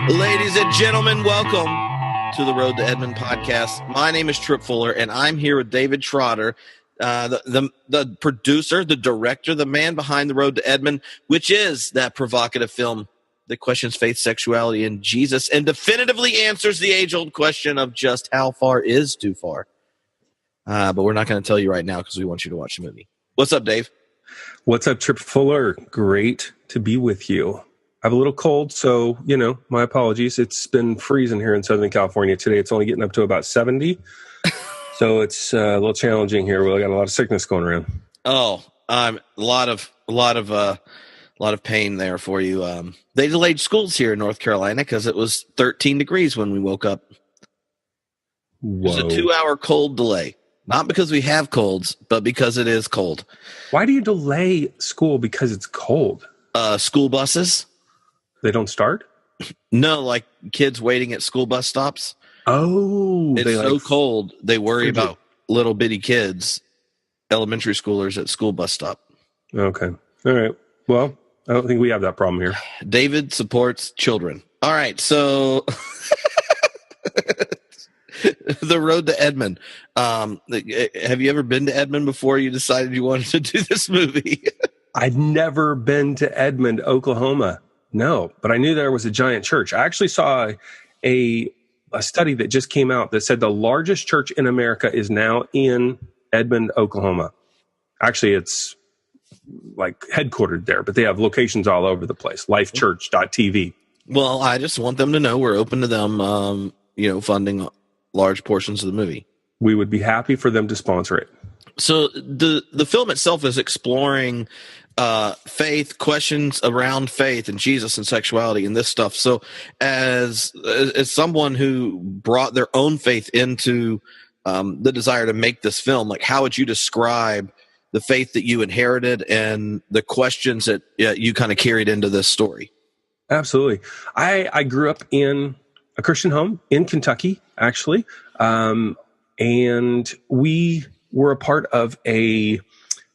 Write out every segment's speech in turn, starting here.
Ladies and gentlemen, welcome to the Road to Edmond podcast. My name is Trip Fuller, and I'm here with David Trotter, the producer, the director, the man behind the Road to Edmond, which is that provocative film that questions faith, sexuality, and Jesus, and definitively answers the age-old question of just how far is too far. But we're not going to tell you right now because we want you to watch the movie. What's up, Dave? What's up, Trip Fuller? Great to be with you. I have a little cold, so, my apologies. It's been freezing here in Southern California today. It's only getting up to about 70. So it's a little challenging here. We got a lot of sickness going around. Oh, a lot of pain there for you. They delayed schools here in North Carolina because it was 13 degrees when we woke up. Whoa. It was a 2-hour cold delay. Not because we have colds, but because it is cold. Why do you delay school because it's cold? School buses. They don't start? No, like kids waiting at school bus stops. Oh. It's so cold, they worry about little bitty kids, elementary schoolers at school bus stop. Okay. All right. Well, I don't think we have that problem here. David supports children. All right. So the Road to Edmond. Have you ever been to Edmond before you decided you wanted to do this movie? I'd never been to Edmond, Oklahoma. No, but I knew there was a giant church. I actually saw a study that just came out that said the largest church in America is now in Edmond, Oklahoma. Actually, it's like headquartered there, but they have locations all over the place. Lifechurch.tv. Well, I just want them to know we're open to them, funding large portions of the movie. We would be happy for them to sponsor it. So the film itself is exploring faith, questions around faith and Jesus and sexuality and this stuff. So as someone who brought their own faith into the desire to make this film, like how would you describe the faith that you inherited and the questions that you kind of carried into this story? Absolutely. I grew up in a Christian home in Kentucky, actually. And we were a part of a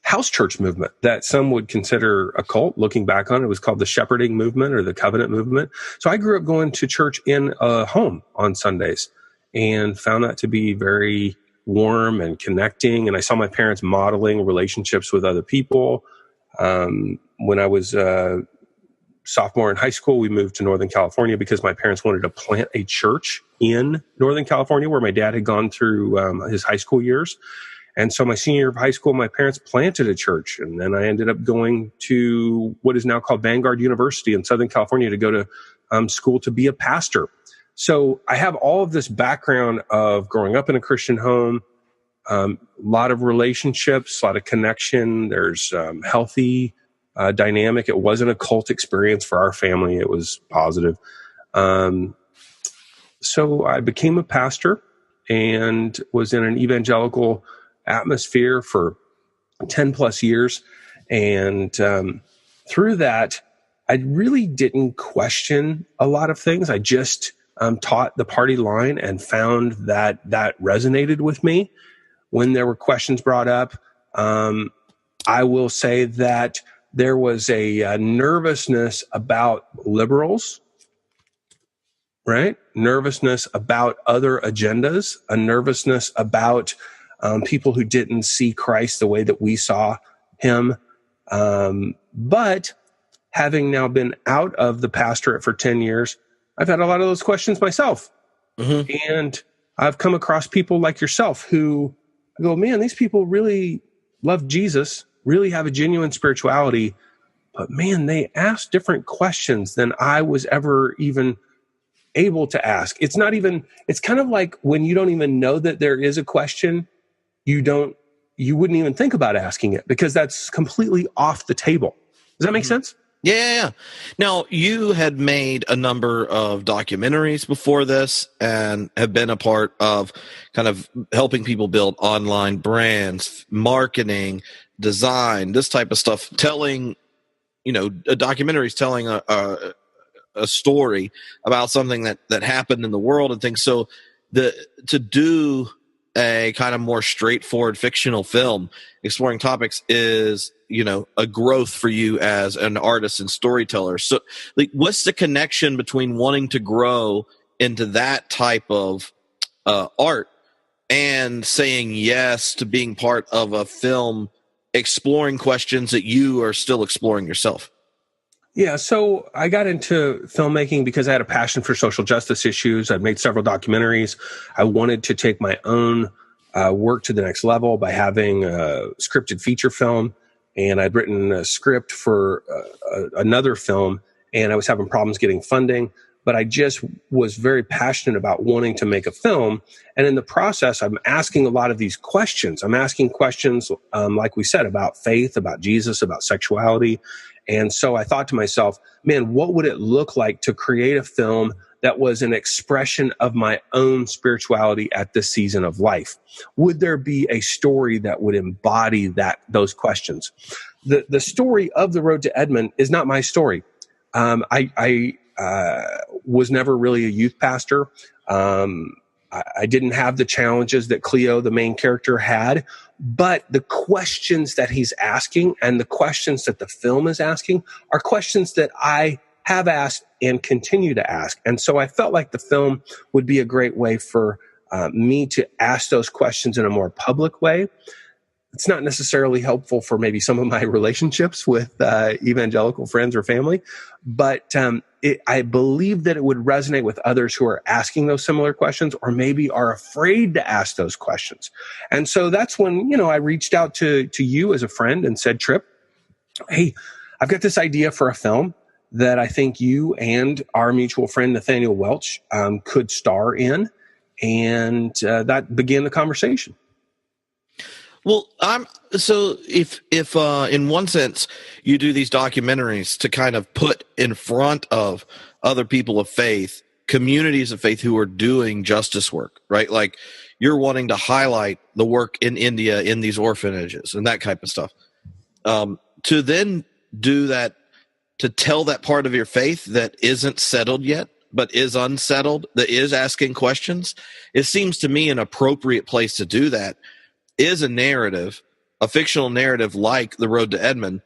house church movement that some would consider a cult. Looking back on it, it was called the shepherding movement or the covenant movement. So I grew up going to church in a home on Sundays and found that to be very warm and connecting. And I saw my parents modeling relationships with other people. When I was sophomore in high school, we moved to Northern California because my parents wanted to plant a church in Northern California where my dad had gone through his high school years. And so my senior year of high school, my parents planted a church. And then I ended up going to what is now called Vanguard University in Southern California to go to school to be a pastor. So I have all of this background of growing up in a Christian home, a lot of relationships, a lot of connection. There's healthy dynamic. It wasn't a cult experience for our family. It was positive. So I became a pastor and was in an evangelical atmosphere for 10 plus years. And through that, I really didn't question a lot of things. I just taught the party line and found that resonated with me. When there were questions brought up, I will say that there was a nervousness about liberals, right? Nervousness about other agendas, a nervousness about people who didn't see Christ the way that we saw him. But having now been out of the pastorate for 10 years, I've had a lot of those questions myself. Mm-hmm. And I've come across people like yourself who go, man, these people really love Jesus, really have a genuine spirituality, but man, they ask different questions than I was ever even able to ask. It's kind of like when you don't even know that there is a question, you wouldn't even think about asking it because that's completely off the table. Does that make sense? Yeah. Now, you had made a number of documentaries before this and have been a part of kind of helping people build online brands, marketing, design, this type of stuff, telling, a documentary is telling a story about something that happened in the world and things. So to do a kind of more straightforward fictional film exploring topics is, a growth for you as an artist and storyteller. So, like, what's the connection between wanting to grow into that type of art and saying yes to being part of a film exploring questions that you are still exploring yourself? Yeah, so I got into filmmaking because I had a passion for social justice issues. I'd made several documentaries. I wanted to take my own work to the next level by having a scripted feature film. And I'd written a script for another film, and I was having problems getting funding. But I just was very passionate about wanting to make a film. And in the process, I'm asking a lot of these questions. I'm asking questions, like we said, about faith, about Jesus, about sexuality. And so I thought to myself, man, what would it look like to create a film that was an expression of my own spirituality at this season of life? Would there be a story that would embody those questions? The story of The Road to Edmond is not my story. I was never really a youth pastor. I didn't have the challenges that Cleo, the main character, had, but the questions that he's asking and the questions that the film is asking are questions that I have asked and continue to ask. And so I felt like the film would be a great way for me to ask those questions in a more public way. It's not necessarily helpful for maybe some of my relationships with evangelical friends or family, but I believe that it would resonate with others who are asking those similar questions or maybe are afraid to ask those questions. And so that's when, I reached out to you as a friend and said, Tripp, hey, I've got this idea for a film that I think you and our mutual friend, Nathaniel Welch, could star in. And that began the conversation. Well, so if in one sense you do these documentaries to kind of put in front of other people of faith, communities of faith who are doing justice work, right? Like you're wanting to highlight the work in India in these orphanages and that type of stuff. To then do that, to tell that part of your faith that isn't settled yet, but is unsettled, that is asking questions, it seems to me an appropriate place to do that is a narrative, a fictional narrative like The Road to Edmond.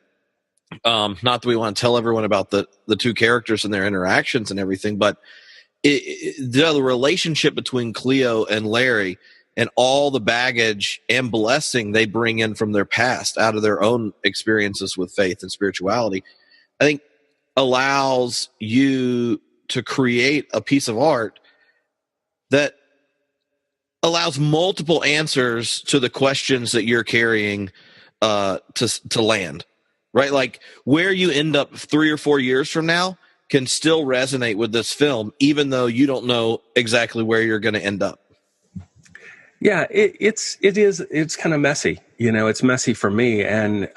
Not that we want to tell everyone about the two characters and their interactions and everything, but the relationship between Cleo and Larry and all the baggage and blessing they bring in from their past out of their own experiences with faith and spirituality, I think allows you to create a piece of art that allows multiple answers to the questions that you're carrying to land, right? Like where you end up 3 or 4 years from now can still resonate with this film, even though you don't know exactly where you're going to end up. Yeah, it's kind of messy. It's messy for me. And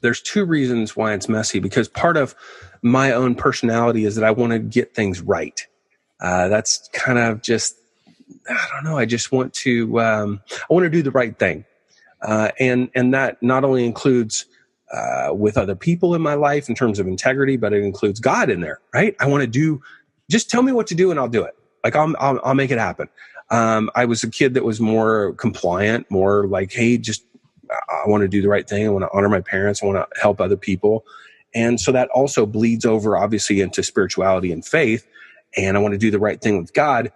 there's two reasons why it's messy, because part of my own personality is that I want to get things right. That's kind of just, I don't know. I just want to, I want to do the right thing. And that not only includes, with other people in my life in terms of integrity, but it includes God in there, right? I want to just tell me what to do and I'll do it. Like I'll make it happen. I was a kid that was more compliant, more like, hey, I want to do the right thing. I want to honor my parents. I want to help other people. And so that also bleeds over obviously into spirituality and faith. And I want to do the right thing with God.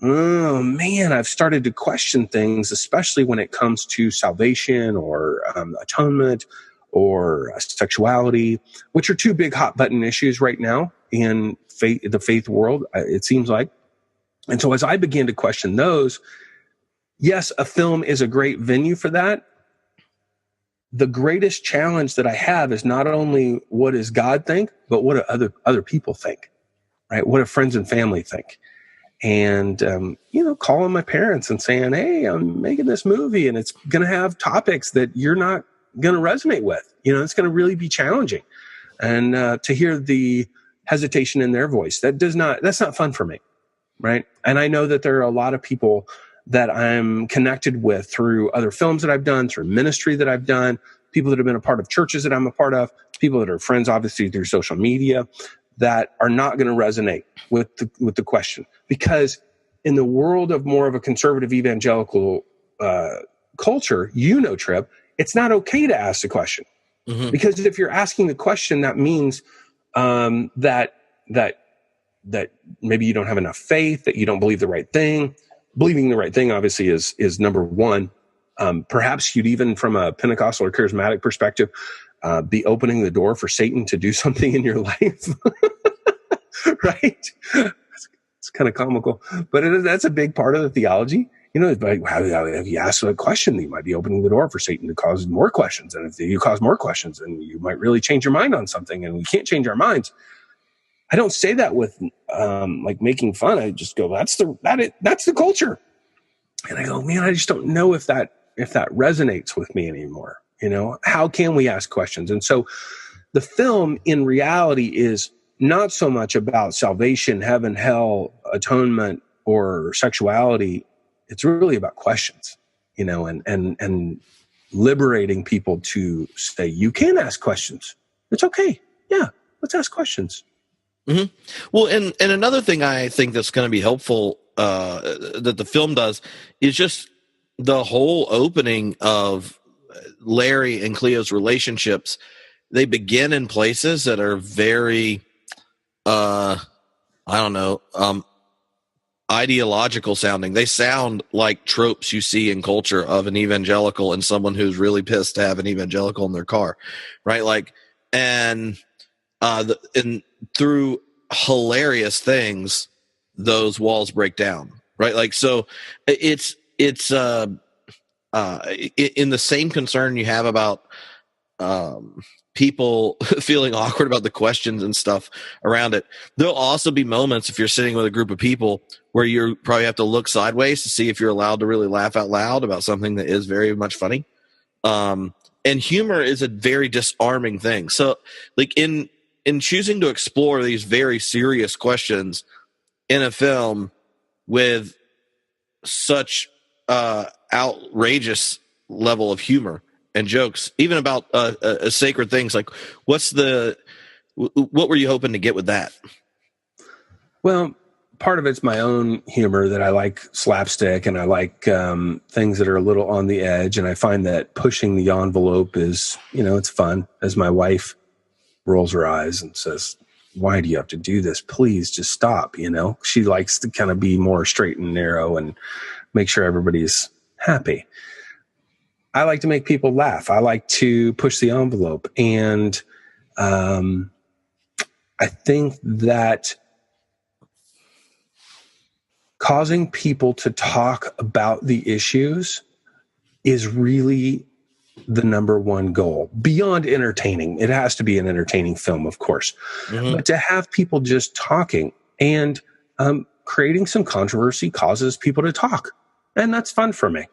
Oh man, I've started to question things, especially when it comes to salvation or atonement or sexuality, which are two big hot button issues right now in the faith world, it seems like. And so as I began to question those, yes, a film is a great venue for that. The greatest challenge that I have is not only what does God think, but what do other people think? Right? What do friends and family think? And, calling my parents and saying, hey, I'm making this movie and it's going to have topics that you're not going to resonate with. It's going to really be challenging. And to hear the hesitation in their voice, that's not fun for me. Right? And I know that there are a lot of people that I'm connected with through other films that I've done, through ministry that I've done, people that have been a part of churches that I'm a part of, people that are friends, obviously, through social media, that are not going to resonate with the question, because in the world of more of a conservative evangelical culture, Trip, it's not okay to ask the question. Mm-hmm. Because if you're asking the question, that means that maybe you don't have enough faith, that you don't believe the right thing. Believing the right thing, obviously, is number one. Perhaps you'd even, from a Pentecostal or charismatic perspective, be opening the door for Satan to do something in your life. Right? It's kind of comical, but that's a big part of the theology. Like, if you ask a question, you might be opening the door for Satan to cause more questions. And if you cause more questions, then you might really change your mind on something, and we can't change our minds. I don't say that with like making fun. I just go, that's the culture. And I go, man, I just don't know if that resonates with me anymore. How can we ask questions? And so the film in reality is not so much about salvation, heaven, hell, atonement, or sexuality. It's really about questions, and liberating people to say, you can ask questions. It's okay. Yeah, let's ask questions. Mm-hmm. Well, and another thing I think that's going to be helpful that the film does is just the whole opening of Larry and Cleo's relationships. They begin in places that are very, ideological sounding. They sound like tropes you see in culture of an evangelical and someone who's really pissed to have an evangelical in their car, right? Like, and through hilarious things, those walls break down, right? Like, so it's in the same concern you have about people feeling awkward about the questions and stuff around it. There'll also be moments, if you're sitting with a group of people, where you probably have to look sideways to see if you're allowed to really laugh out loud about something that is very much funny. And humor is a very disarming thing. So, like, in choosing to explore these very serious questions in a film with such outrageous level of humor and jokes, even about sacred things, like what were you hoping to get with that? Well, part of it's my own humor, that I like slapstick, and I like things that are a little on the edge, and I find that pushing the envelope is, it's fun. As my wife rolls her eyes and says, why do you have to do this? Please just stop. She likes to kind of be more straight and narrow and make sure everybody's happy. I like to make people laugh. I like to push the envelope. And I think that causing people to talk about the issues is really the number one goal. Beyond entertaining, it has to be an entertaining film, of course. Mm-hmm. But to have people just talking and creating some controversy causes people to talk. And that's fun for me,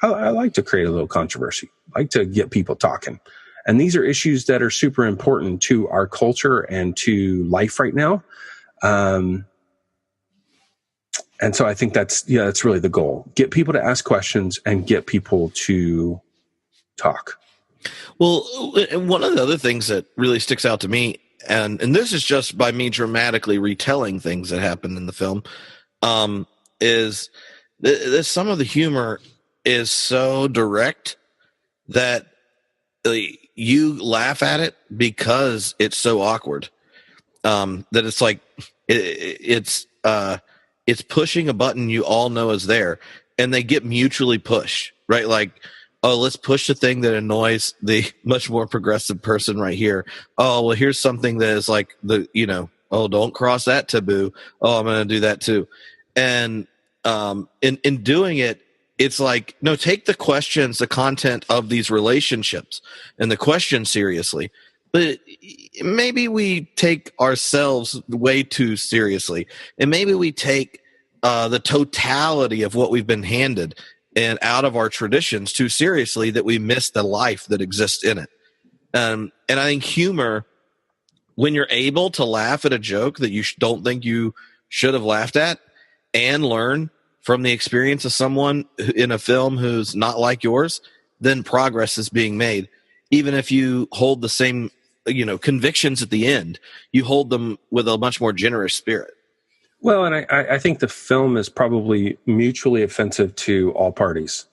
I like to create a little controversy. I like to get people talking. And these are issues that are super important to our culture and to life right now. And so I think that's really the goal. Get people to ask questions and get people to talk. Well, one of the other things that really sticks out to me, and this is just by me dramatically retelling things that happened in the film, is some of the humor is so direct that you laugh at it because it's so awkward. That it's like it's pushing a button you all know is there, and they get mutually pushed, right? Like, oh, let's push the thing that annoys the much more progressive person right here. Oh, well, here's something that is like oh, don't cross that taboo. Oh, I'm going to do that too. And in doing it, it's like, no, take the questions, the content of these relationships and the questions seriously. But maybe we take ourselves way too seriously. And maybe we take the totality of what we've been handed and out of our traditions too seriously, that we miss the life that exists in it. And I think humor, when you're able to laugh at a joke that you don't think you should have laughed at, and learn from the experience of someone in a film who's not like yours, then progress is being made. Even if you hold the same, convictions at the end, you hold them with a much more generous spirit. Well, and I think the film is probably mutually offensive to all parties.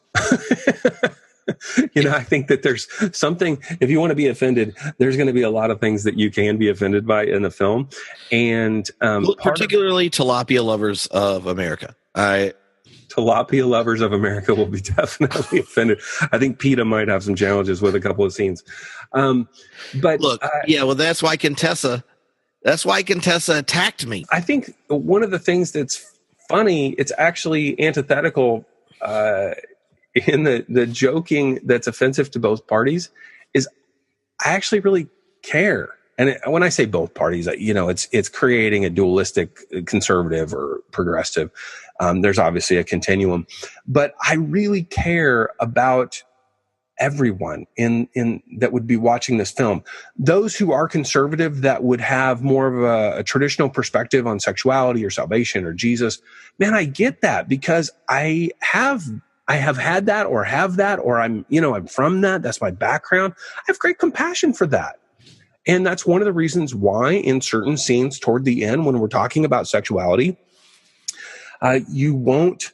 I think that there's something, if you want to be offended, there's going to be a lot of things that you can be offended by in the film. And particularly tilapia lovers of America. Tilapia lovers of America will be definitely offended. I think PETA might have some challenges with a couple of scenes. But look, well, that's why Contessa attacked me. I think one of the things that's funny, it's actually antithetical in the joking that's offensive to both parties, is I actually really care. And when I say both parties, it's creating a dualistic conservative or progressive. There's obviously a continuum, but I really care about everyone in that would be watching this film. Those who are conservative, that would have more of a traditional perspective on sexuality or salvation or Jesus. Man, I get that, because I have had that, or have that, or I'm from that. That's my background. I have great compassion for that. And that's one of the reasons why in certain scenes toward the end, when we're talking about sexuality, you won't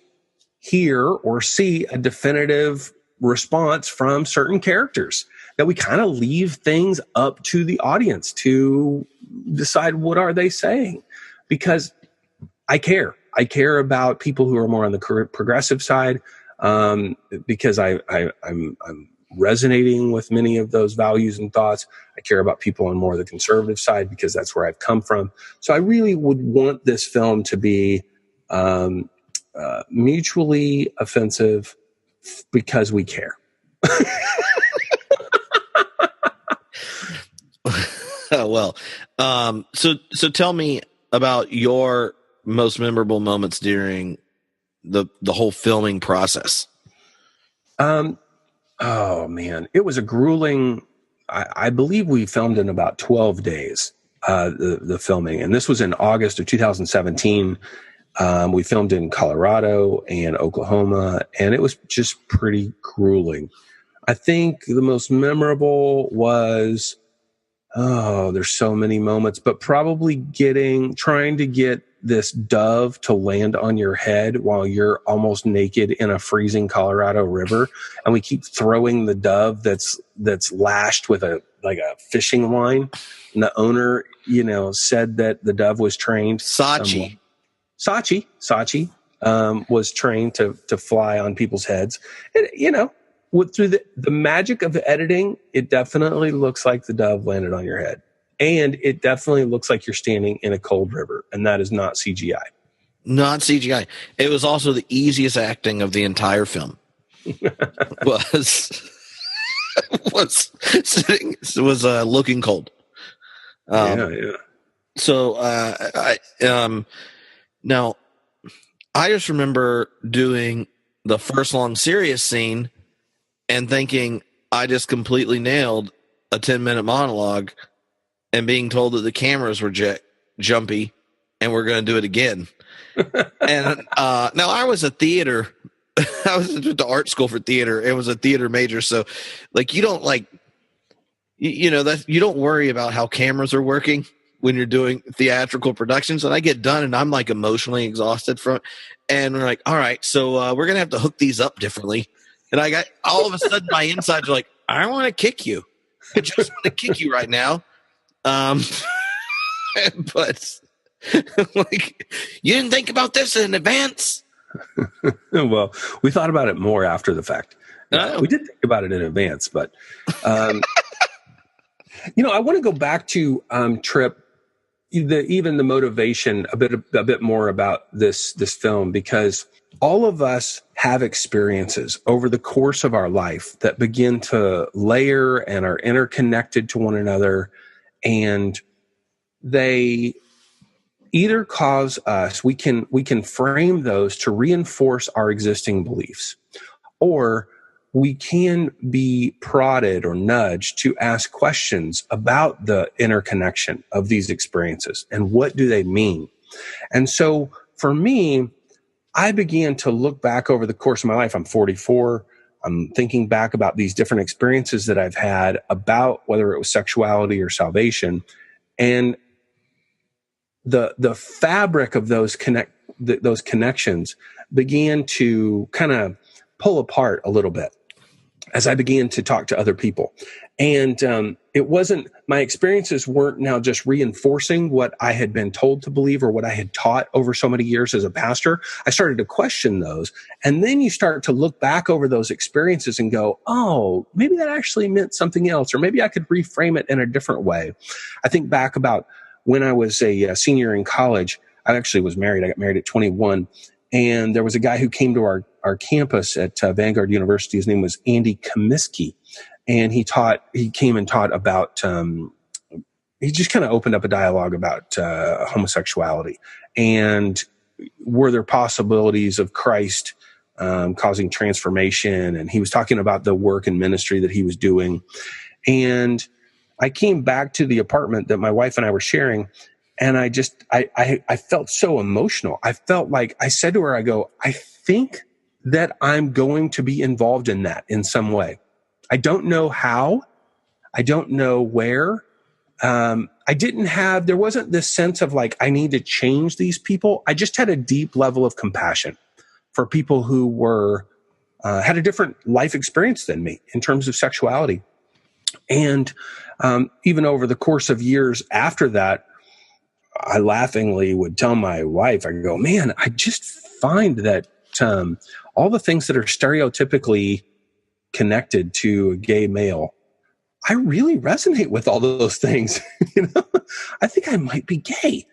hear or see a definitive response from certain characters, that we kind of leave things up to the audience to decide what are they saying, because I care about people who are more on the progressive side, because I'm resonating with many of those values and thoughts. I care about people on more of the conservative side because that's where I've come from. So I really would want this film to be mutually offensive because we care. Well, so tell me about your most memorable moments during the whole filming process. Oh man, it was a grueling. I believe we filmed in about 12 days. The filming, and this was in August of 2017. We filmed in Colorado and Oklahoma, and it was just pretty grueling. I think the most memorable was, there's so many moments, but probably trying to get this dove to land on your head while you're almost naked in a freezing Colorado river. And we keep throwing the dove that's lashed with a fishing line. And the owner, said that the dove was trained. Sachi was trained to fly on people's heads. And, through the magic of editing, it definitely looks like the dove landed on your head. And it definitely looks like you're standing in a cold river. And that is not CGI. Not CGI. It was also the easiest acting of the entire film. was looking cold. Yeah. So now I just remember doing the first long serious scene and thinking I just completely nailed a 10-minute monologue, and being told that the cameras were jumpy and we're going to do it again. And now I was a theater. I was at the art school for theater. It was a theater major. So you don't you don't worry about how cameras are working when you're doing theatrical productions. And I get done and I'm emotionally exhausted from it. And we're all right, so we're going to have to hook these up differently. And I got all of a sudden my insides are I want to kick you. I just want to kick you right now. But you didn't think about this in advance. Well, we thought about it more after the fact. We did think about it in advance, but I want to go back to Trip, even the motivation a bit more about this film, because all of us have experiences over the course of our life that begin to layer and are interconnected to one another, and they either cause us, we can frame those to reinforce our existing beliefs, or we can be prodded or nudged to ask questions about the interconnection of these experiences and what do they mean. And so for me, I began to look back over the course of my life. I'm 44. I'm thinking back about these different experiences that I've had about whether it was sexuality or salvation. And the fabric of those connections began to kind of pull apart a little bit as I began to talk to other people. And it wasn't, my experiences weren't now just reinforcing what I had been told to believe or what I had taught over so many years as a pastor. I started to question those. And then you start to look back over those experiences and go, oh, maybe that actually meant something else, or maybe I could reframe it in a different way. I think back about when I was a senior in college. I actually was married. I got married at 21. And there was a guy who came to our campus at Vanguard University. His name was Andy Comiskey. And he came and taught about, he just kind of opened up a dialogue about homosexuality. And were there possibilities of Christ causing transformation? And he was talking about the work and ministry that he was doing. And I came back to the apartment that my wife and I were sharing, and I felt so emotional. I felt like I said to her, I go, I think that I'm going to be involved in that in some way. I don't know how. I don't know where. There wasn't this sense of like, I need to change these people. I just had a deep level of compassion for people who had a different life experience than me in terms of sexuality. And even over the course of years after that, I laughingly would tell my wife, I go, man, I just find that all the things that are stereotypically connected to a gay male, I really resonate with all those things. I think I might be gay,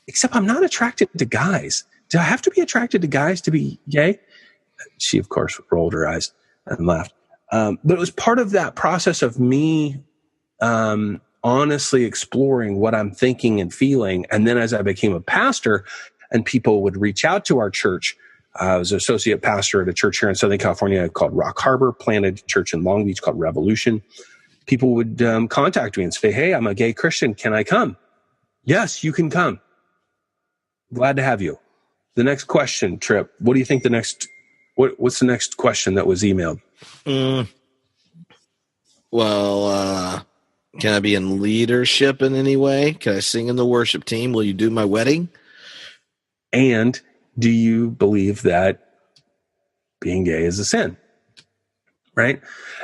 except I'm not attracted to guys. Do I have to be attracted to guys to be gay? She, of course, rolled her eyes and laughed. But it was part of that process of me honestly exploring what I'm thinking and feeling. And then as I became a pastor and people would reach out to our church, I was an associate pastor at a church here in Southern California called Rock Harbor, planted a church in Long Beach called Revolution. People would contact me and say, hey, I'm a gay Christian. Can I come? Yes, you can come. Glad to have you. The next question, Trip. What do you think what's the next question that was emailed? Well, can I be in leadership in any way? Can I sing in the worship team? Will you do my wedding? And do you believe that being gay is a sin? Right?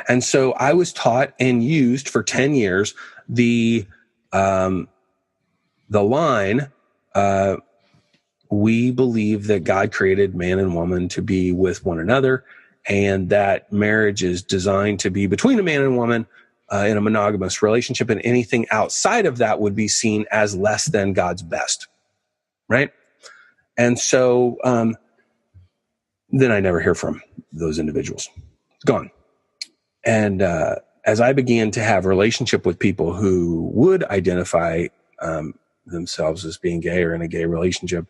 And so I was taught and used for 10 years the line, we believe that God created man and woman to be with one another, and that marriage is designed to be between a man and woman in a monogamous relationship, and anything outside of that would be seen as less than God's best. Right? And so then I never hear from those individuals. It's gone. And as I began to have relationship with people who would identify themselves as being gay or in a gay relationship,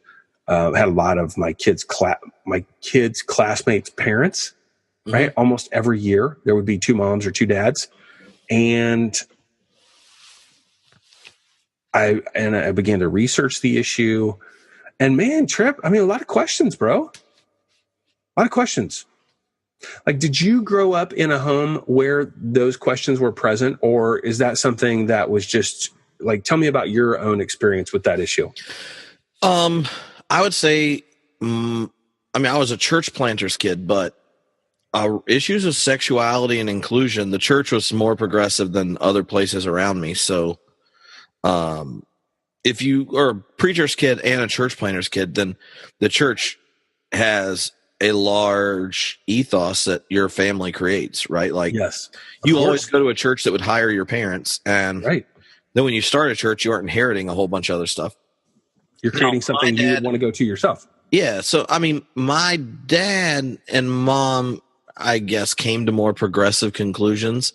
had a lot of my kids' classmates' parents, right? Almost every year there would be two moms or two dads. And I began to research the issue. And man, Trip, I mean, a lot of questions, bro. A lot of questions. Like, did you grow up in a home where those questions were present, or is that something that was just like, tell me about your own experience with that issue? I would say, I was a church planter's kid, but issues of sexuality and inclusion, the church was more progressive than other places around me. So, if you are a preacher's kid and a church planter's kid, then the church has a large ethos that your family creates, right? Like, yes, you always go to a church that would hire your parents, and right. Then when you start a church, you aren't inheriting a whole bunch of other stuff. You're creating something you would want to go to yourself. Yeah. So, I mean, my dad and mom, I guess, came to more progressive conclusions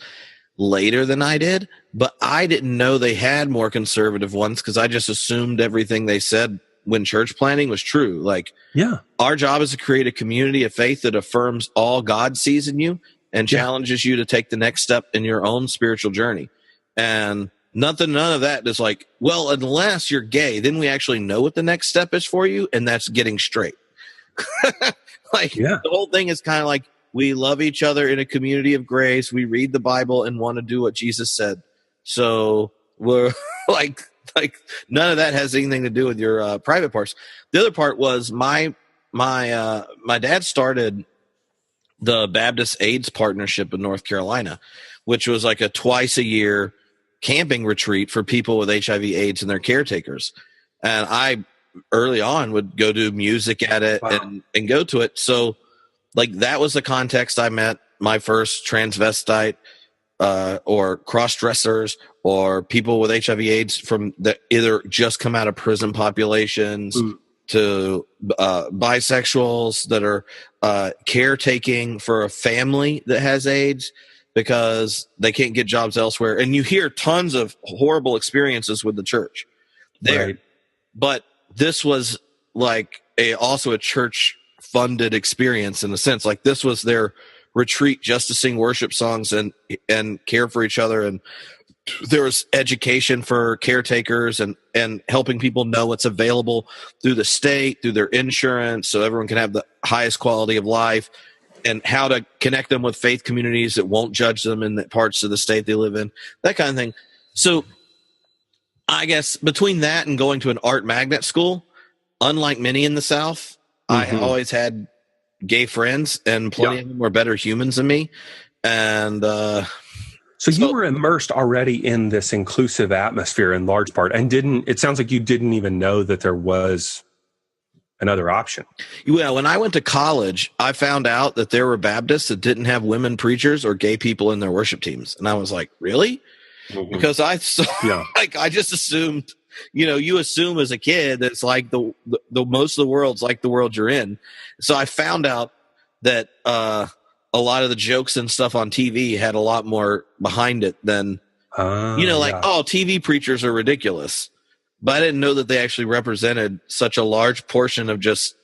later than I did, but I didn't know they had more conservative ones because I just assumed everything they said when church planting was true. Like, yeah, our job is to create a community of faith that affirms all God sees in you and challenges you to take the next step in your own spiritual journey. And none of that is like, well, unless you're gay, then we actually know what the next step is for you, and that's getting straight. The whole thing is kind of like, we love each other in a community of grace. We read the Bible and want to do what Jesus said. So we're like, Like none of that has anything to do with your private parts. The other part was my dad started the Baptist AIDS Partnership in North Carolina, which was like a twice a year camping retreat for people with HIV AIDS and their caretakers. And I early on would go do music at it. Wow. and go to it. So like that was the context I met my first transvestite or cross-dressers or people with HIV AIDS from that either just come out of prison populations to bisexuals that are caretaking for a family that has AIDS because they can't get jobs elsewhere. And you hear tons of horrible experiences with the church there. Right. But this was like also a church funded experience in a sense. Like this was their retreat just to sing worship songs and care for each other. And there was education for caretakers and helping people know what's available through the state, through their insurance, so everyone can have the highest quality of life, and how to connect them with faith communities that won't judge them in the parts of the state they live in, that kind of thing. So I guess between that and going to an art magnet school, unlike many in the South, I always had gay friends, and plenty of them were better humans than me. And so you were immersed already in this inclusive atmosphere in large part, and it sounds like you didn't even know that there was another option. Yeah, when I went to college, I found out that there were Baptists that didn't have women preachers or gay people in their worship teams. And I was like, really? Because I just assumed, you assume as a kid that it's like the most of the world's like the world you're in. So I found out that a lot of the jokes and stuff on TV had a lot more behind it than, TV preachers are ridiculous. But I didn't know that they actually represented such a large portion of just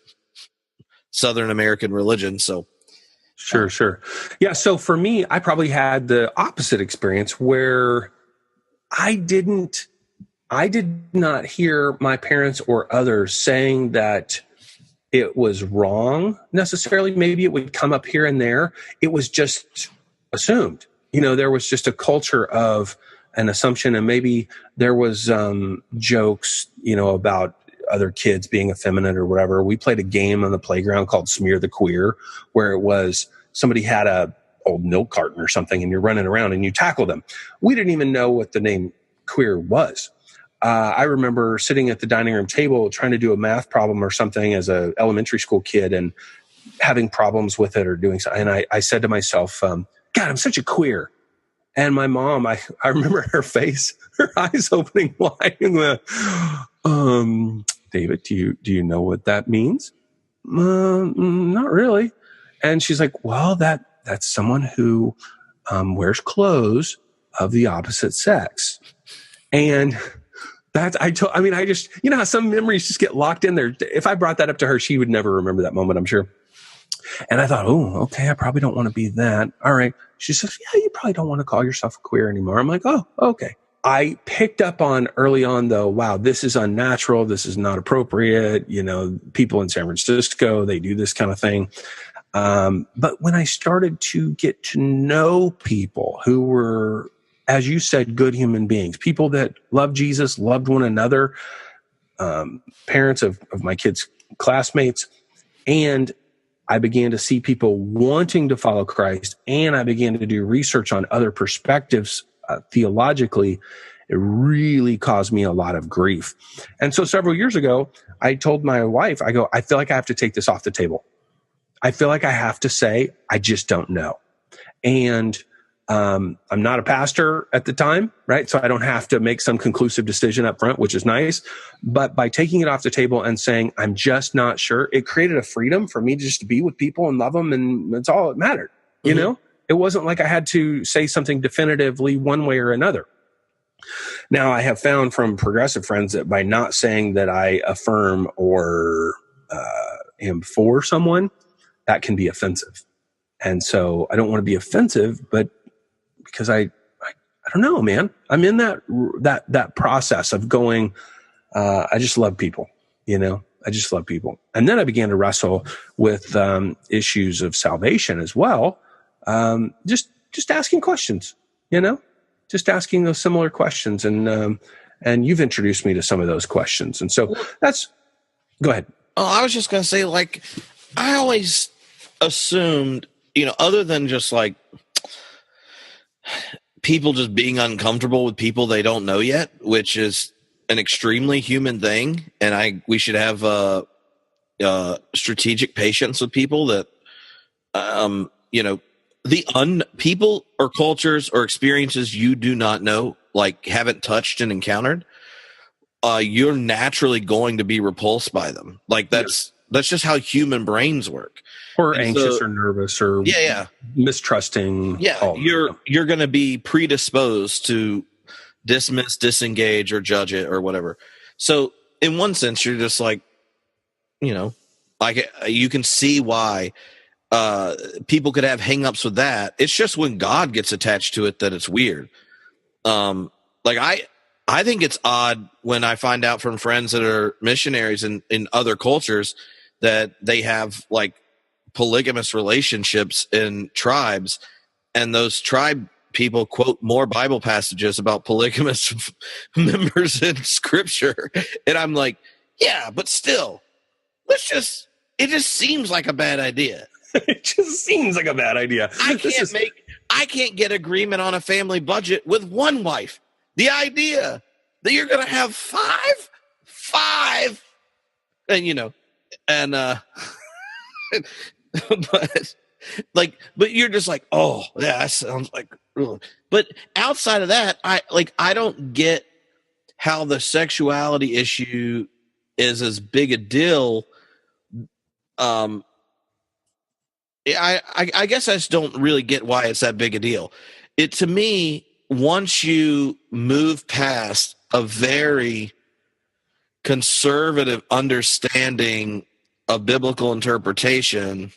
Southern American religion. So Sure. Yeah. So for me, I probably had the opposite experience where I did not hear my parents or others saying that it was wrong necessarily. Maybe it would come up here and there. It was just assumed, there was just a culture of an assumption, and maybe there was jokes, about other kids being effeminate or whatever. We played a game on the playground called Smear the Queer, where it was somebody had a old milk carton or something, and you're running around and you tackle them. We didn't even know what the name queer was. I remember sitting at the dining room table trying to do a math problem or something as a elementary school kid and having problems with it or doing something. And I said to myself, God, I'm such a queer. And my mom, I remember her face, her eyes opening wide. David, do you know what that means? Not really. And she's like, well, that's someone who wears clothes of the opposite sex. And I just, how some memories just get locked in there. If I brought that up to her, she would never remember that moment, I'm sure. And I thought, oh, okay, I probably don't want to be that. All right. She says, yeah, you probably don't want to call yourself a queer anymore. I'm like, oh, okay. I picked up on early on, though, wow, this is unnatural. This is not appropriate. People in San Francisco, they do this kind of thing. But when I started to get to know people who were, as you said, good human beings, people that loved Jesus, loved one another, parents of my kids' classmates, and I began to see people wanting to follow Christ, and I began to do research on other perspectives theologically. It really caused me a lot of grief. And so several years ago, I told my wife, I feel like I have to take this off the table. I feel like I have to say, I just don't know. And I'm not a pastor at the time, right? So I don't have to make some conclusive decision up front, which is nice. But by taking it off the table and saying, I'm just not sure, it created a freedom for me just to be with people and love them. And that's all that mattered. You know, it wasn't like I had to say something definitively one way or another. Now, I have found from progressive friends that by not saying that I affirm or am for someone, that can be offensive. And so I don't want to be offensive, but because I don't know, man. I'm in that process of going, I just love people, I just love people. And then I began to wrestle with issues of salvation as well. Just asking questions, just asking those similar questions. And And you've introduced me to some of those questions. And so go ahead. Oh, I was just going to say, like, I always assumed, other than just like people just being uncomfortable with people they don't know yet, which is an extremely human thing. And we should have strategic patience with people that, people or cultures or experiences you do not know, like haven't touched and encountered, you're naturally going to be repulsed by them. Like that's just how human brains work. Or anxious or nervous or mistrusting. Yeah, you're going to be predisposed to dismiss, disengage, or judge it or whatever. So in one sense, you're just like, you can see why people could have hangups with that. It's just when God gets attached to it that it's weird. I think it's odd when I find out from friends that are missionaries in other cultures that they have like polygamous relationships in tribes, and those tribe people quote more Bible passages about polygamous members in Scripture. And I'm like, yeah, but still, it just seems like a bad idea. It just seems like a bad idea. I can't get agreement on a family budget with one wife. The idea that you're going to have five, and but you're just like, oh yeah, that sounds like, ugh. But outside of that, I don't get how the sexuality issue is as big a deal. I guess I just don't really get why it's that big a deal. To me, once you move past a very conservative understanding of biblical interpretation,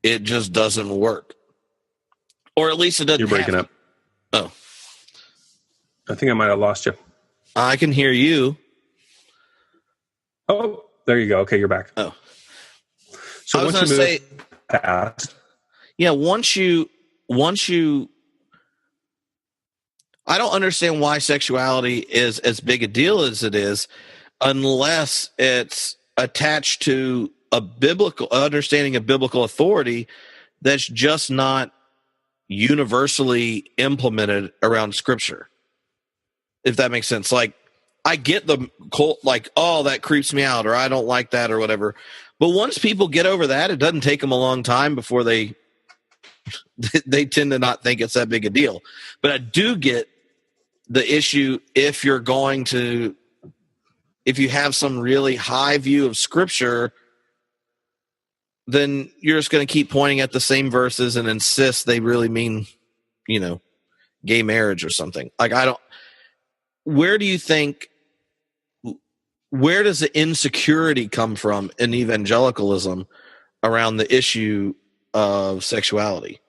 it just doesn't work. Or at least it doesn't. You're breaking up. Oh. I think I might have lost you. I can hear you. Oh, there you go. Okay, you're back. Oh. So I was going to say, past. Yeah, once you I don't understand why sexuality is as big a deal as it is unless it's attached to a biblical understanding of biblical authority that's just not universally implemented around Scripture. If that makes sense. Like, I get the cult, like, oh, that creeps me out, or I don't like that, or whatever. But once people get over that, it doesn't take them a long time before they tend to not think it's that big a deal. But I do get the issue if you have some really high view of Scripture, then you're just going to keep pointing at the same verses and insist they really mean, gay marriage or something. Like, where does the insecurity come from in evangelicalism around the issue of sexuality?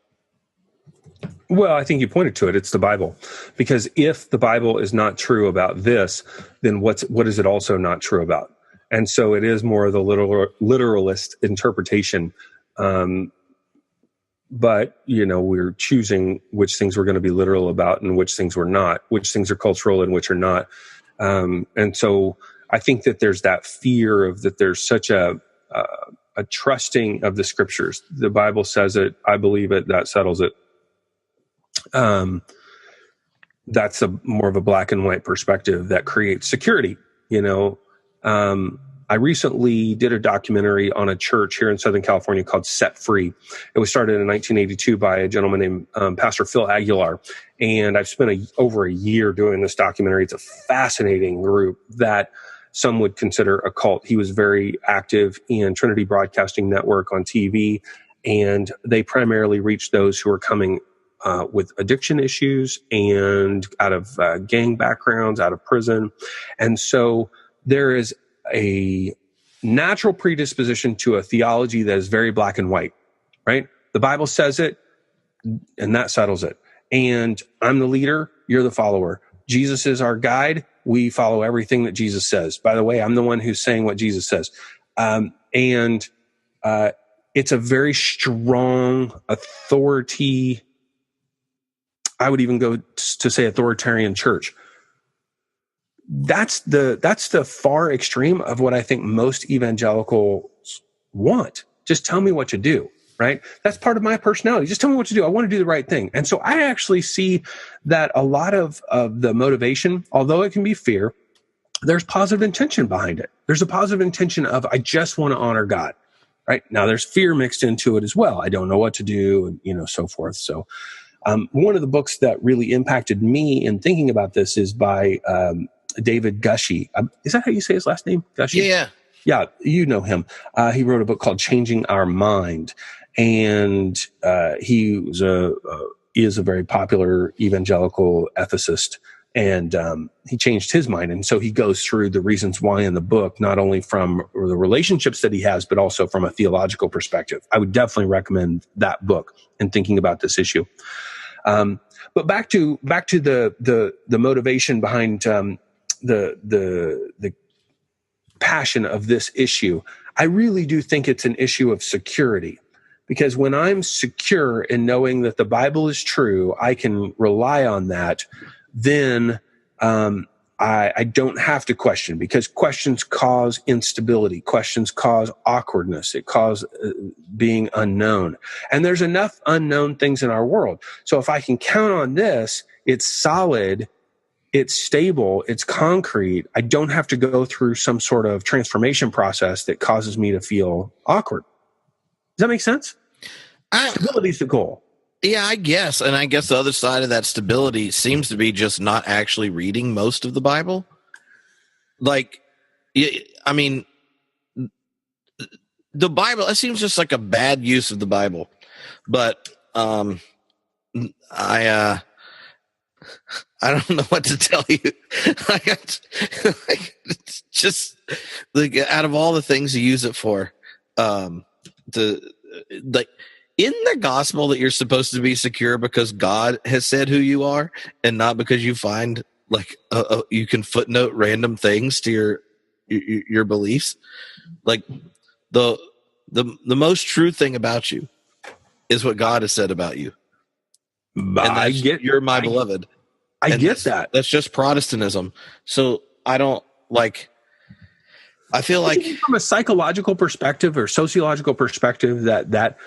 Well, I think you pointed to it. It's the Bible. Because if the Bible is not true about this, then what is it also not true about? And so it is more of the literalist interpretation. But, we're choosing which things we're going to be literal about and which things we're not, which things are cultural and which are not. And so I think that there's that fear of that there's such a trusting of the Scriptures. The Bible says it. I believe it. That settles it. That's more of a black and white perspective that creates security. I recently did a documentary on a church here in Southern California called Set Free. It was started in 1982 by a gentleman named Pastor Phil Aguilar. And I've spent over a year doing this documentary. It's a fascinating group that some would consider a cult. He was very active in Trinity Broadcasting Network on TV, and they primarily reached those who are coming with addiction issues and out of gang backgrounds, out of prison. And so there is a natural predisposition to a theology that is very black and white, right? The Bible says it, and that settles it. And I'm the leader, you're the follower. Jesus is our guide. We follow everything that Jesus says. By the way, I'm the one who's saying what Jesus says. It's a very strong authority. I would even go to say authoritarian church. that's the far extreme of what I think most evangelicals want. Just tell me what to do, right? That's part of my personality. Just tell me what to do. I want to do the right thing. And so I actually see that a lot of the motivation, although it can be fear, there's positive intention behind it. There's a positive intention of, I just want to honor God, right? Now there's fear mixed into it as well. I don't know what to do, and so forth. So one of the books that really impacted me in thinking about this is by David Gushee. Is that how you say his last name? Gushee? Yeah. Yeah, you know him. He wrote a book called Changing Our Mind. And he is a very popular evangelical ethicist. And he changed his mind. And so he goes through the reasons why in the book, not only from the relationships that he has, but also from a theological perspective. I would definitely recommend that book in thinking about this issue. But back to the motivation behind the passion of this issue. I really do think it's an issue of security, because when I'm secure in knowing that the Bible is true, I can rely on that. Then I don't have to question, because questions cause instability. Questions cause awkwardness. It causes being unknown. And there's enough unknown things in our world. So if I can count on this, it's solid, it's stable, it's concrete. I don't have to go through some sort of transformation process that causes me to feel awkward. Does that make sense? Stability is the goal. Yeah, I guess. And I guess the other side of that stability seems to be just not actually reading most of the Bible. Like, I mean, the Bible, it seems just like a bad use of the Bible. But I don't know what to tell you. It's just like, out of all the things you use it for, in the gospel that you're supposed to be secure because God has said who you are, and not because you find like you can footnote random things to your beliefs. Like the most true thing about you is what God has said about you. And you're my beloved. I get that. That's just Protestantism. So I don't like. I feel like from a psychological perspective or sociological perspective that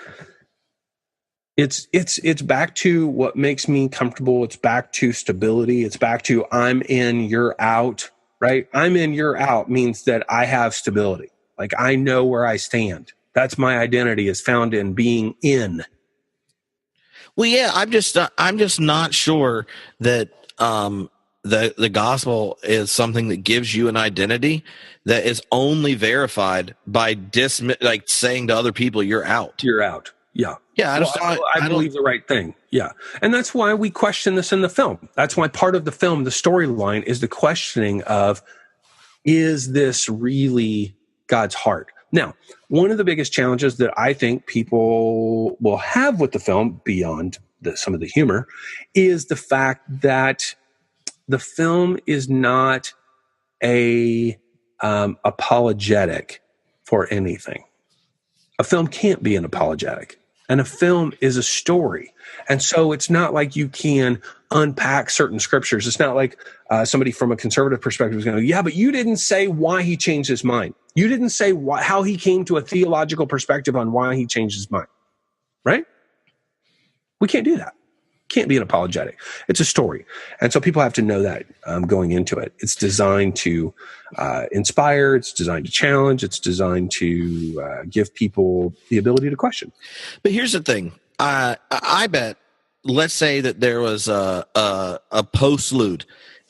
it's back to what makes me comfortable. It's back to stability. It's back to I'm in, you're out, right? I'm in, you're out means that I have stability. Like I know where I stand. That's my identity, is found in being in. Well, yeah, I'm just not sure that the gospel is something that gives you an identity that is only verified by saying to other people you're out. You're out. Yeah. Yeah, I believe the right thing. Yeah. And that's why we question this in the film. That's why part of the film, the storyline, is the questioning of, is this really God's heart? Now, one of the biggest challenges that I think people will have with the film, beyond some of the humor, is the fact that the film is not apologetic for anything. A film can't be an apologetic, and a film is a story. And so it's not like you can unpack certain scriptures. It's not like somebody from a conservative perspective is going to go, yeah, but you didn't say why he changed his mind. You didn't say how he came to a theological perspective on why he changed his mind, right? We can't do that. Can't be an apologetic. It's a story. And so people have to know that going into it. It's designed to inspire. It's designed to challenge. It's designed to give people the ability to question. But here's the thing. I bet, let's say that there was a postlude,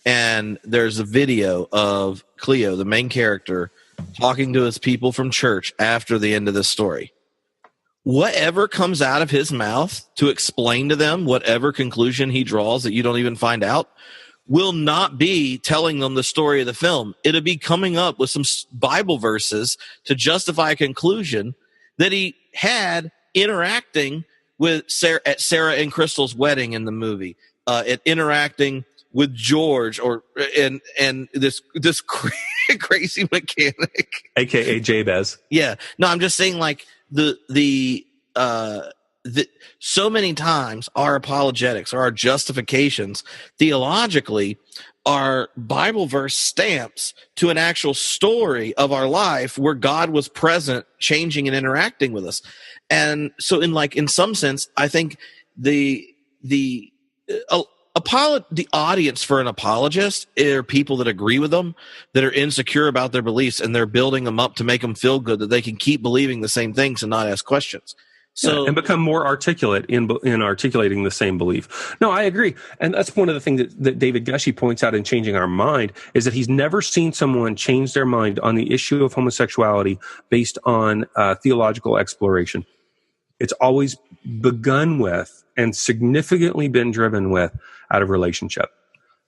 and there's a video of Cleo, the main character, talking to his people from church after the end of this story. Whatever comes out of his mouth to explain to them whatever conclusion he draws that you don't even find out will not be telling them the story of the film. It'll be coming up with some Bible verses to justify a conclusion that he had interacting with Sarah and Crystal's wedding in the movie, and interacting with George and this crazy mechanic, AKA Jabez. Yeah. No, I'm just saying, like, the so many times our apologetics or our justifications theologically are Bible verse stamps to an actual story of our life where God was present, changing and interacting with us. And so in some sense, I think the audience for an apologist are people that agree with them, that are insecure about their beliefs, and they're building them up to make them feel good that they can keep believing the same things and not ask questions. So, and become more articulate in articulating the same belief. No, I agree. And that's one of the things that David Gushee points out in Changing Our Mind, is that he's never seen someone change their mind on the issue of homosexuality based on theological exploration. It's always begun with and significantly been driven with out of relationship.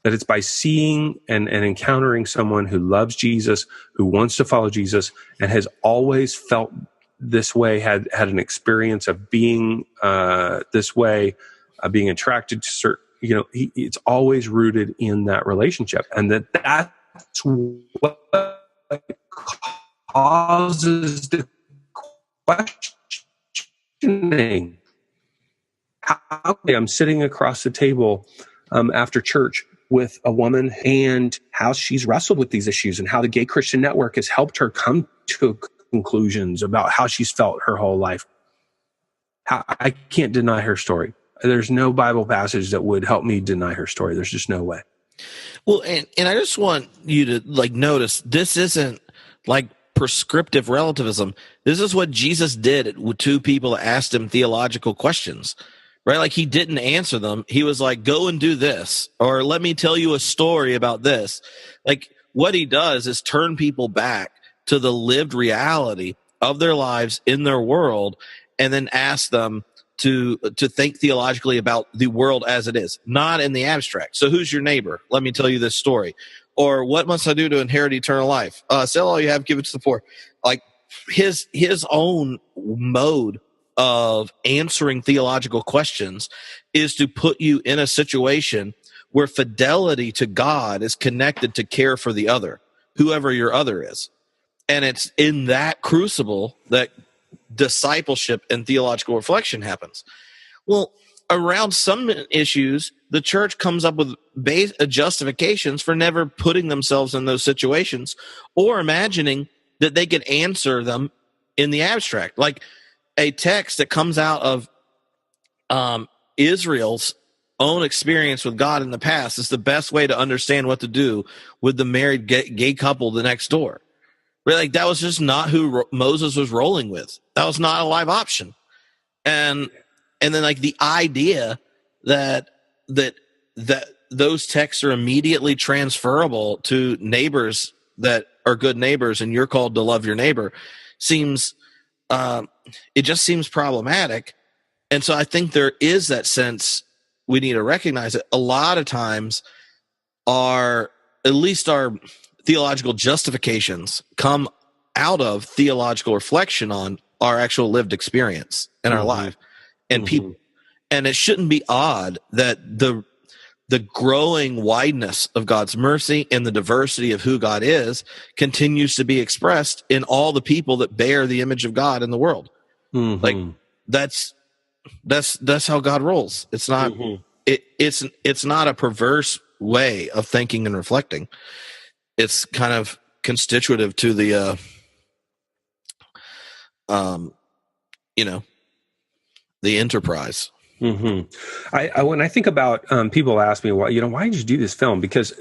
That it's by seeing and encountering someone who loves Jesus, who wants to follow Jesus, and has always felt this way, had an experience of being this way, being attracted to certain, it's always rooted in that relationship. And that's what causes the questioning. I'm sitting across the table after church with a woman, and how she's wrestled with these issues, and how the Gay Christian Network has helped her come to conclusions about how she's felt her whole life. I can't deny her story. There's no Bible passage that would help me deny her story. There's just no way. Well, and I just want you to notice, this isn't like prescriptive relativism. This is what Jesus did with two people that asked him theological questions, right? Like, he didn't answer them. He was like, go and do this, or let me tell you a story about this. Like, what he does is turn people back to the lived reality of their lives in their world, and then ask them to think theologically about the world as it is, not in the abstract. So who's your neighbor? Let me tell you this story. Or what must I do to inherit eternal life? Sell all you have, give it to the poor. Like, his own mode of answering theological questions is to put you in a situation where fidelity to God is connected to care for the other, whoever your other is. And it's in that crucible that discipleship and theological reflection happens. Well, around some issues, the church comes up with justifications for never putting themselves in those situations, or imagining that they can answer them in the abstract. Like a text that comes out of Israel's own experience with God in the past is the best way to understand what to do with the married gay couple the next door. Like, that was just not who Moses was rolling with. That was not a live option. And then, like, the idea that those texts are immediately transferable to neighbors that are good neighbors, and you're called to love your neighbor, seems it just seems problematic. And so I think there is that sense we need to recognize that a lot of times our theological justifications come out of theological reflection on our actual lived experience in our life and people. And it shouldn't be odd that the growing wideness of God's mercy and the diversity of who God is continues to be expressed in all the people that bear the image of God in the world. Like, that's how God rolls. It's not it's not a perverse way of thinking and reflecting. It's kind of constitutive to the the enterprise. When I think about people ask me, why did you do this film? Because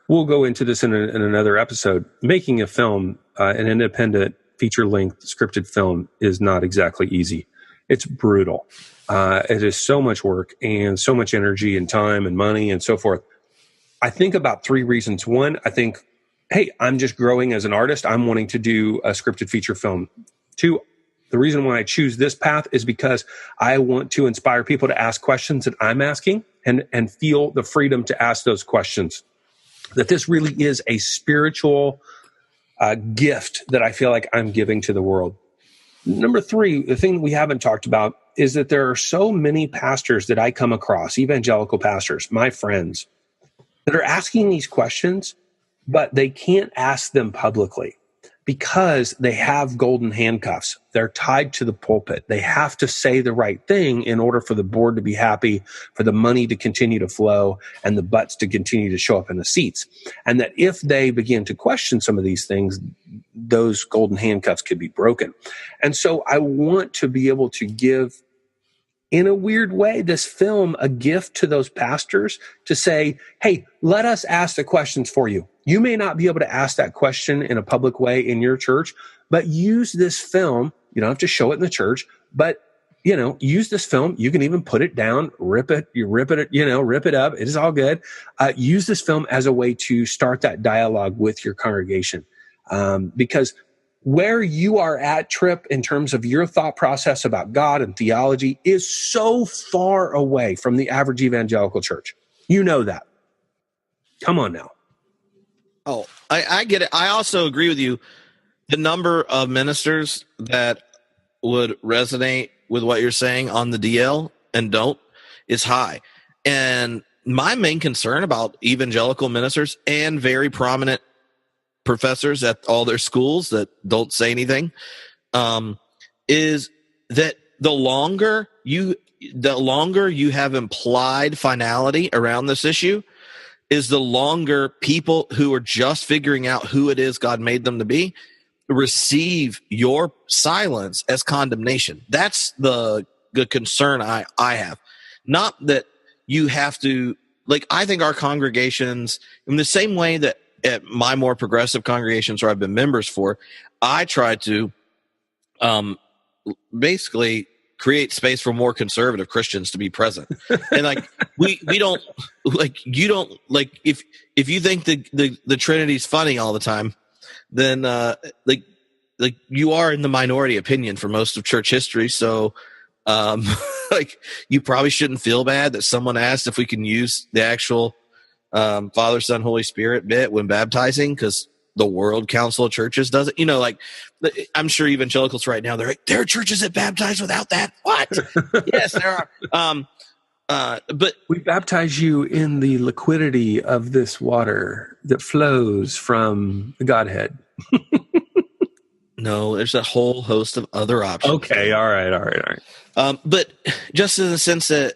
we'll go into this in another episode. Making a film, an independent feature-length scripted film, is not exactly easy. It's brutal. It is so much work and so much energy and time and money and so forth. I think about three reasons. One, I think, hey, I'm just growing as an artist. I'm wanting to do a scripted feature film. Two, the reason why I choose this path is because I want to inspire people to ask questions that I'm asking and feel the freedom to ask those questions. That this really is a spiritual gift that I feel like I'm giving to the world. Number three, the thing we haven't talked about is that there are so many pastors that I come across, evangelical pastors, my friends, that are asking these questions, but they can't ask them publicly. because they have golden handcuffs. They're tied to the pulpit. They have to say the right thing in order for the board to be happy, for the money to continue to flow, and the butts to continue to show up in the seats. And that if they begin to question some of these things, those golden handcuffs could be broken. And so I want to be able to give, in a weird way, this film a gift to those pastors to say, hey, let us ask the questions for you. You may not be able to ask that question in a public way in your church, but use this film. You don't have to show it in the church, but use this film. You can even put it down, rip it up. It is all good. Use this film as a way to start that dialogue with your congregation. Because where you are at, Tripp, in terms of your thought process about God and theology is so far away from the average evangelical church. You know that. Come on now. Oh, I get it. I also agree with you. The number of ministers that would resonate with what you're saying on the DL and don't is high. And my main concern about evangelical ministers and very prominent professors at all their schools that don't say anything, is that the longer you have implied finality around this issue, is the longer people who are just figuring out who it is God made them to be receive your silence as condemnation. That's the concern I have. Not that you have to, I think our congregations, in the same way that at my more progressive congregations where I've been members for, I try to basically create space for more conservative Christians to be present. And we don't, you don't, if you think the Trinity's funny all the time, then you are in the minority opinion for most of church history. So you probably shouldn't feel bad that someone asked if we can use the actual Father, Son, Holy Spirit bit when baptizing, because the World Council of Churches does it. I'm sure evangelicals right now, they're like, there are churches that baptize without that. What? Yes, there are. But we baptize you in the liquidity of this water that flows from the Godhead. No, there's a whole host of other options. Okay, all right. But just in the sense that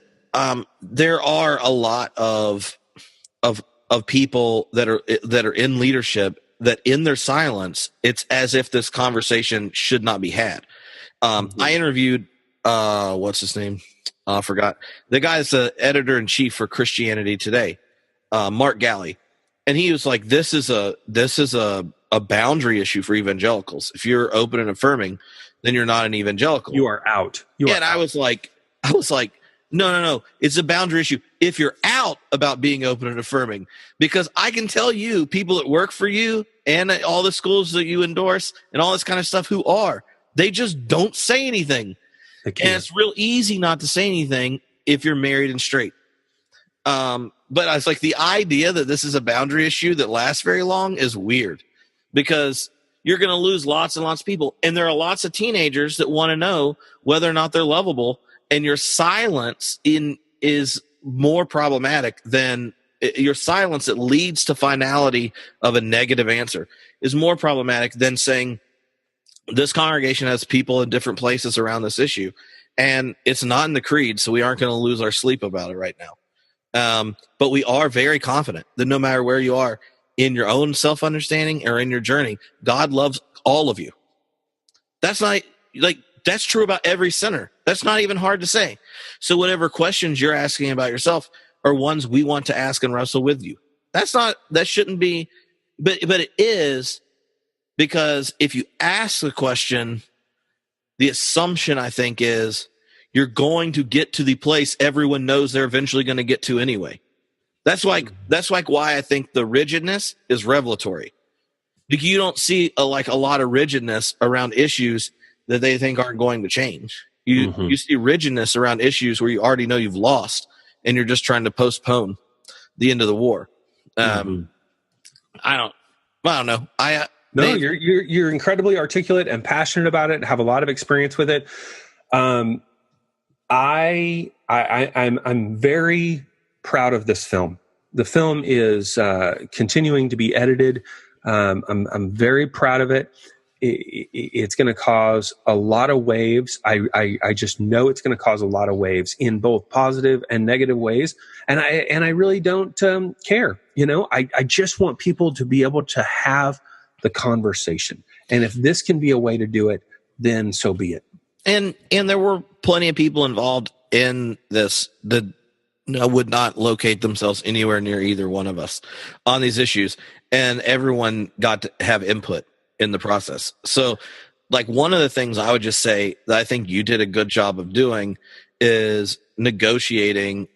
there are a lot of people that are in leadership that in their silence, it's as if this conversation should not be had. I interviewed what's his name? I forgot. The guy that's the editor-in-chief for Christianity Today, Mark Galley. And he was like, this is a boundary issue for evangelicals. If you're open and affirming, then you're not an evangelical. You are out. I was like, no. It's a boundary issue if you're out about being open and affirming, because I can tell you people that work for you and all the schools that you endorse and all this kind of stuff they just don't say anything. And it's real easy not to say anything if you're married and straight. But I was like, the idea that this is a boundary issue that lasts very long is weird, because you're going to lose lots and lots of people. And there are lots of teenagers that want to know whether or not they're lovable. And your silence is more problematic than your silence that leads to finality of a negative answer is more problematic than saying this congregation has people in different places around this issue. And it's not in the creed, so we aren't going to lose our sleep about it right now. But we are very confident that no matter where you are in your own self-understanding or in your journey, God loves all of you. That's not that's true about every sinner. That's not even hard to say. So whatever questions you're asking about yourself are ones we want to ask and wrestle with you. That shouldn't be, but it is, because if you ask the question, the assumption I think is you're going to get to the place everyone knows they're eventually going to get to anyway. That's why I think the rigidness is revelatory. Because you don't see a lot of rigidness around issues that they think aren't going to change. You see rigidness around issues where you already know you've lost and you're just trying to postpone the end of the war. I don't know. You're incredibly articulate and passionate about it and have a lot of experience with it. I'm very proud of this film. The film is continuing to be edited. I'm very proud of it. it's going to cause a lot of waves. I just know it's going to cause a lot of waves in both positive and negative ways. And I really don't care. I just want people to be able to have the conversation. And if this can be a way to do it, then so be it. And there were plenty of people involved in this that would not locate themselves anywhere near either one of us on these issues. And everyone got to have input in the process. So, like, one of the things I would just say that I think you did a good job of doing is negotiating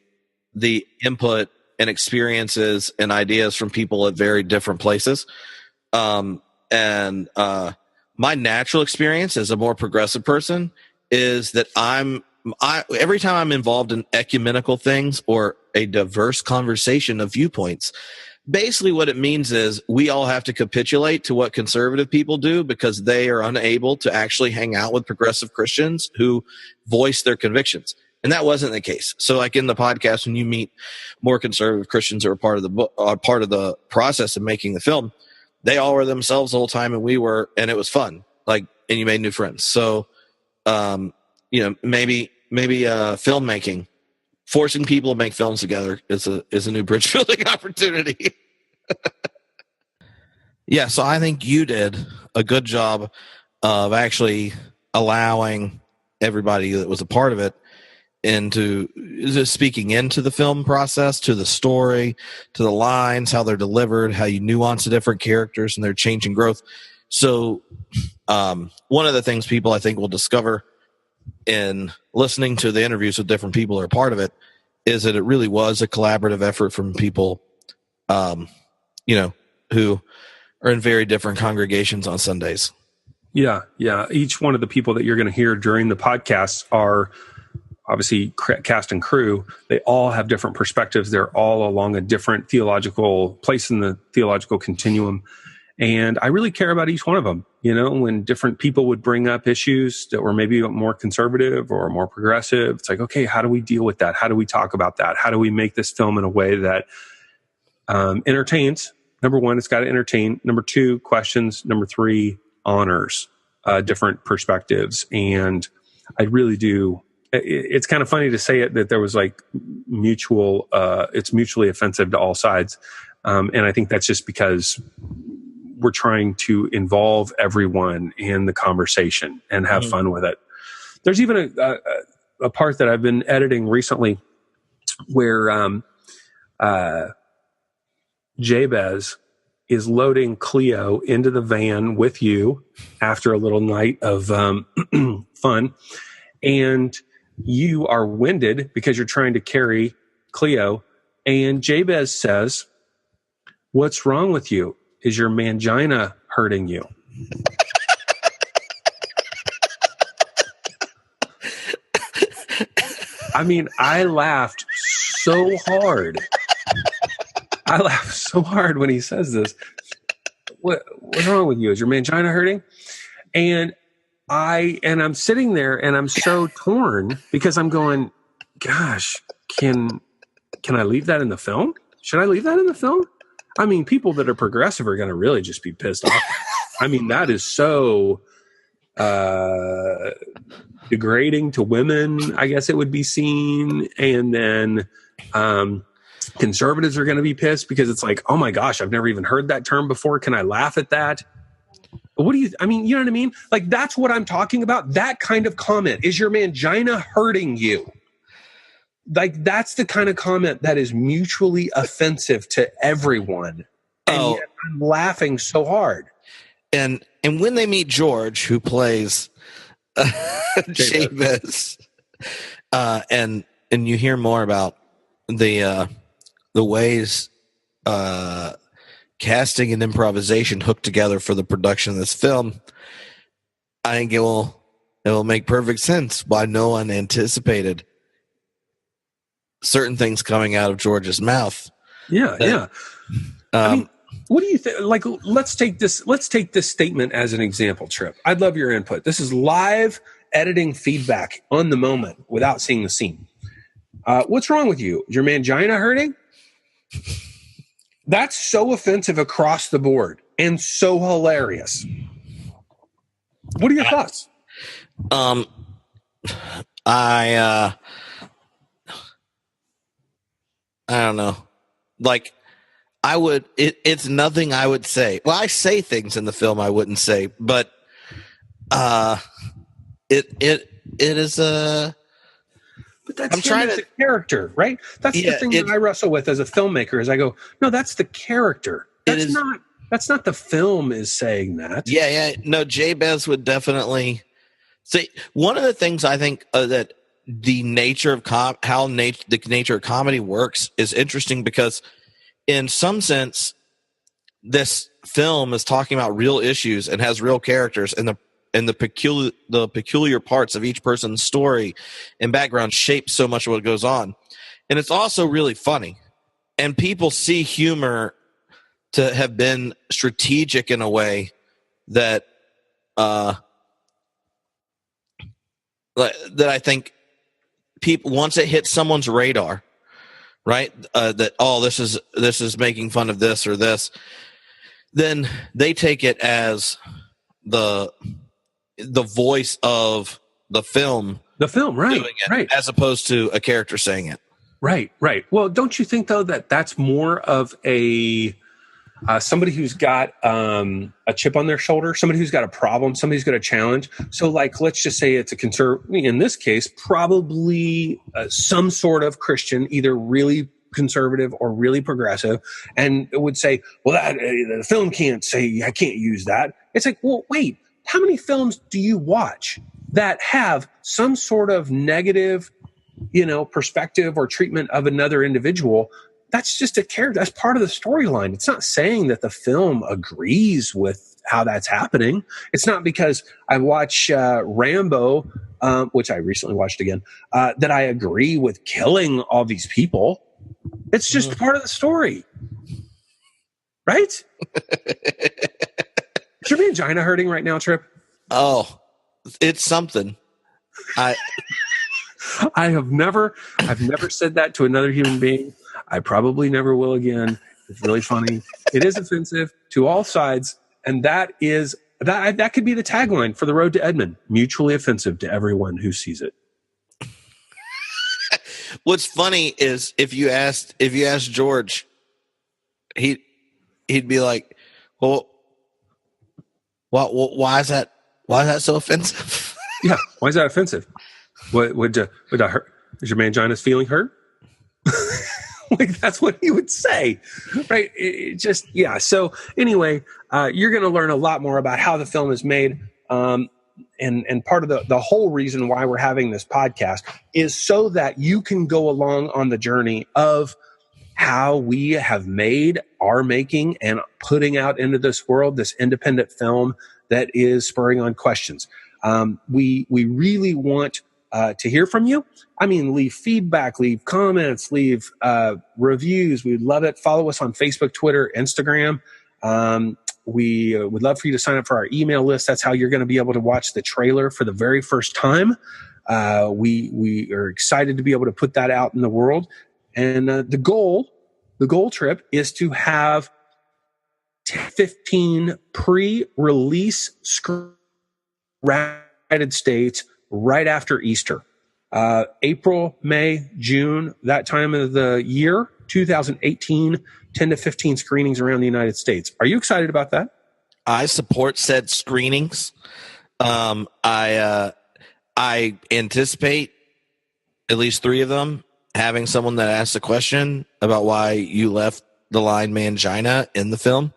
the input and experiences and ideas from people at very different places. My natural experience as a more progressive person is that every time I'm involved in ecumenical things or a diverse conversation of viewpoints, basically what it means is we all have to capitulate to what conservative people do because they are unable to actually hang out with progressive Christians who voice their convictions. And that wasn't the case. So, like in the podcast, when you meet more conservative Christians who are part of the process of making the film, they all were themselves the whole time, and we were, and it was fun. And you made new friends. So, maybe filmmaking, forcing people to make films together is a new bridge building opportunity. Yeah, so I think you did a good job of actually allowing everybody that was a part of it into just speaking into the film process, to the story, to the lines, how they're delivered, how you nuance the different characters and their change and growth. So one of the things people I think will discover in listening to the interviews with different people who are part of it is that it really was a collaborative effort from people, who are in very different congregations on Sundays. Yeah. Each one of the people that you're going to hear during the podcast are obviously cast and crew. They all have different perspectives. They're all along a different theological place in the theological continuum. And I really care about each one of them. When different people would bring up issues that were maybe more conservative or more progressive, it's like, okay, how do we deal with that? How do we talk about that? How do we make this film in a way that entertains? Number one, it's got to entertain. Number two, questions. Number three, honors different perspectives. And I really do. It's kind of funny to say it that there was like it's mutually offensive to all sides. And I think that's just because we're trying to involve everyone in the conversation and have fun with it. There's even a part that I've been editing recently where Jabez is loading Cleo into the van with you after a little night of fun. And you are winded because you're trying to carry Cleo. And Jabez says, "What's wrong with you? Is your mangina hurting you?" I mean, I laughed so hard. When he says this. What's wrong with you? Is your mangina hurting? And I'm sitting there and I'm so torn because I'm going, gosh, can I leave that in the film? Should I leave that in the film? I mean, people that are progressive are going to really just be pissed off. I mean, that is so degrading to women, I guess it would be seen. And then conservatives are going to be pissed because it's like, oh my gosh, I've never even heard that term before. Can I laugh at that? You know what I mean? Like, that's what I'm talking about. That kind of comment. Is your mangina hurting you? Like, that's the kind of comment that is mutually offensive to everyone. And yet I'm laughing so hard. And when they meet George, who plays Jabez, and you hear more about the ways casting and improvisation hooked together for the production of this film, I think it will make perfect sense why no one anticipated certain things coming out of George's mouth. Yeah. I mean, what do you think? Like, let's take this statement as an example, Trip. I'd love your input. This is live editing feedback on the moment without seeing the scene. What's wrong with you? Is your mangina hurting? That's so offensive across the board and so hilarious. What are your thoughts? I don't know. Like, it's nothing I would say. Well, I say things in the film I wouldn't say, but it is a. But that's the character, right? That's the thing that I wrestle with as a filmmaker. Is I go, no, that's the character. That's not the film is saying that. Yeah. No, Jabez would definitely see. One of the things I think that the nature of the nature of comedy works is interesting because, in some sense, this film is talking about real issues and has real characters, and the peculiar parts of each person's story and background shape so much of what goes on. And it's also really funny. And people see humor to have been strategic in a way that that I think people, once it hits someone's radar, right, that this is making fun of this or this, then they take it as the voice of the film, right, doing it, right, as opposed to a character saying it. Right. Well, don't you think though that that's more of a somebody who's got a chip on their shoulder, somebody who's got a problem, somebody who's got a challenge? So, like, let's just say it's a conservative. In this case, probably some sort of Christian, either really conservative or really progressive, and it would say, well, the film can't say, I can't use that. It's like, well, wait, how many films do you watch that have some sort of negative, perspective or treatment of another individual? That's just a character. That's part of the storyline. It's not saying that the film agrees with how that's happening. It's not because I watch Rambo, which I recently watched again, that I agree with killing all these people. It's just part of the story. Right? Is your vagina hurting right now, Trip? Oh, it's something. I've never said that to another human being. I probably never will again. It's really funny. It is offensive to all sides, and that could be the tagline for the road to Edmond: mutually offensive to everyone who sees it. What's funny is if you asked George, he'd be like, "Well, why is that so offensive?" Yeah, why is that offensive? Would I hurt? Is your mangina's feeling hurt? Like, that's what he would say, right? So anyway, you're going to learn a lot more about how the film is made. And part of the whole reason why we're having this podcast is so that you can go along on the journey of how we are making and putting out into this world this independent film that is spurring on questions. We really want to hear from you. I mean, leave feedback, leave comments, leave reviews. We'd love it. Follow us on Facebook, Twitter, Instagram. We would love for you to sign up for our email list. That's how you're going to be able to watch the trailer for the very first time. We are excited to be able to put that out in the world. And the goal, Trip, is to have 15 pre-release screens in the United States right after Easter. April, May, June, that time of the year, 2018, 10 to 15 screenings around the United States. Are you excited about that? I support said screenings. I anticipate at least 3 of them having someone that asks a question about why you left the line mangina in the film.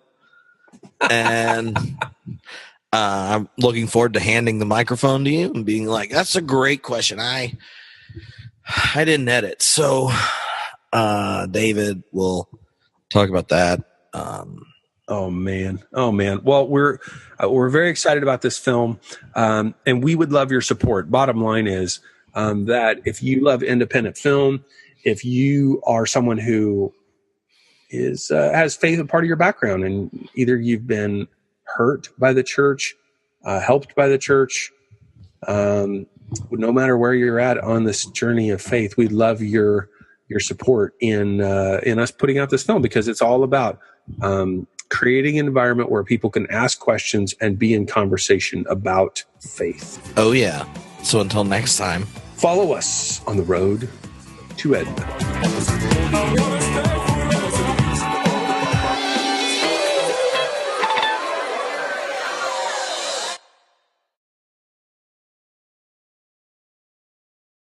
And I'm looking forward to handing the microphone to you and being like, that's a great question. I didn't edit. So David will talk about that. Oh man. Well, we're very excited about this film. And we would love your support. Bottom line is that if you love independent film, if you are someone who has faith as part of your background, and either you've been hurt by the church, helped by the church, no matter where you're at on this journey of faith, we'd love your support in us putting out this film, because it's all about creating an environment where people can ask questions and be in conversation about faith. Oh, yeah. So until next time, follow us on the road to Edmond.